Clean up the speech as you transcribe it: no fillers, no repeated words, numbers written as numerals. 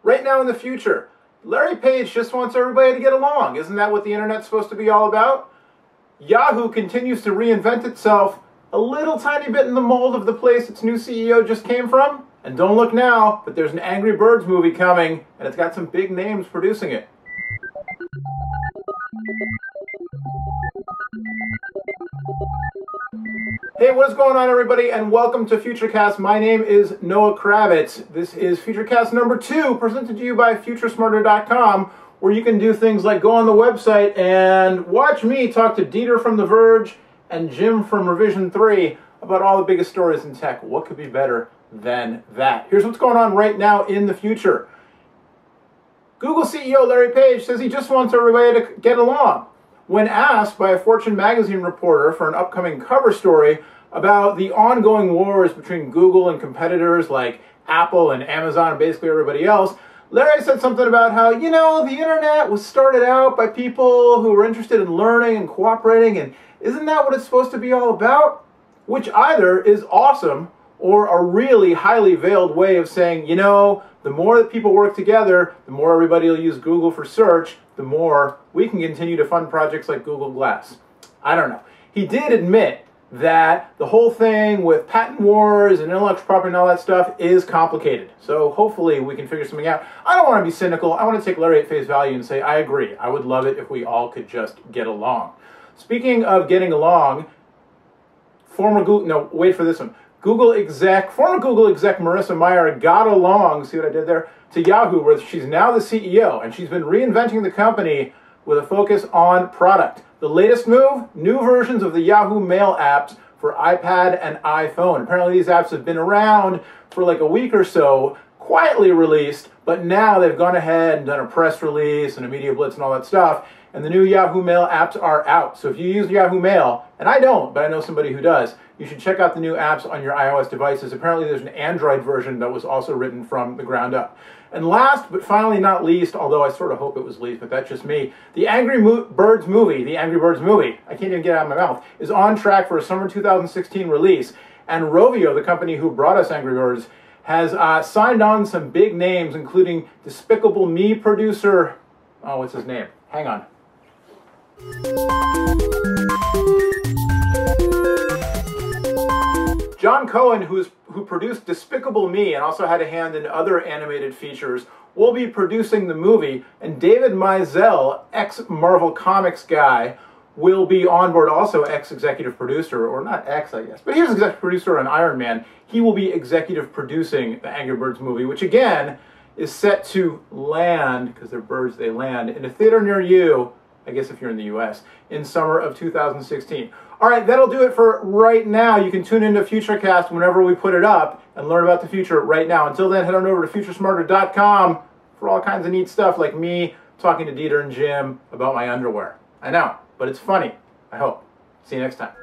Right now in the future, Larry Page just wants everybody to get along. Isn't that what the internet's supposed to be all about? Yahoo continues to reinvent itself a little tiny bit in the mold of the place its new CEO just came from. And don't look now, but there's an Angry Birds movie coming, and it's got some big names producing it. Hey, what is going on, everybody, and welcome to FutureCast. My name is Noah Kravitz. This is FutureCast number 2, presented to you by FutureSmarter.com, where you can do things like go on the website and watch me talk to Dieter from The Verge and Jim from Revision 3 about all the biggest stories in tech. What could be better than that? Here's what's going on right now in the future. Google CEO Larry Page says he just wants everybody to get along. When asked by a Fortune magazine reporter for an upcoming cover story about the ongoing wars between Google and competitors like Apple and Amazon and basically everybody else, Larry said something about how, you know, the internet was started out by people who were interested in learning and cooperating, and isn't that what it's supposed to be all about? Which either is awesome or a really highly veiled way of saying, you know, the more that people work together, the more everybody will use Google for search, the more we can continue to fund projects like Google Glass. I don't know. He did admit that the whole thing with patent wars and intellectual property and all that stuff is complicated. So hopefully we can figure something out. I don't want to be cynical. I want to take Larry at face value and say, I agree. I would love it if we all could just get along. Speaking of getting along, former Google exec Marissa Mayer got along, see what I did there, to Yahoo, where she's now the CEO, and she's been reinventing the company with a focus on product. The latest move, new versions of the Yahoo Mail apps for iPad and iPhone. Apparently these apps have been around for like a week or so, quietly released, but now they've gone ahead and done a press release and a media blitz and all that stuff, and the new Yahoo Mail apps are out. So if you use Yahoo Mail, and I don't, but I know somebody who does, you should check out the new apps on your iOS devices. Apparently there's an Android version that was also written from the ground up. And last, but finally not least, although I sort of hope it was least, but that's just me, the Angry Birds movie, I can't even get it out of my mouth, is on track for a summer 2016 release. And Rovio, the company who brought us Angry Birds, has signed on some big names, including Despicable Me producer, oh, what's his name? Hang on. John Cohen, who produced Despicable Me and also had a hand in other animated features, will be producing the movie, and David Mizell, ex-Marvel Comics guy, will be on board, also ex-executive producer, or not ex, I guess, but he was executive producer on Iron Man. He will be executive producing the Angry Birds movie, which again is set to land, because they're birds, they land, in a theater near you, I guess if you're in the US, in summer of 2016. All right, that'll do it for right now. You can tune into FutureCast whenever we put it up and learn about the future right now. Until then, head on over to FutureSmarter.com for all kinds of neat stuff like me talking to Dieter and Jim about my underwear. I know, but it's funny, I hope. See you next time.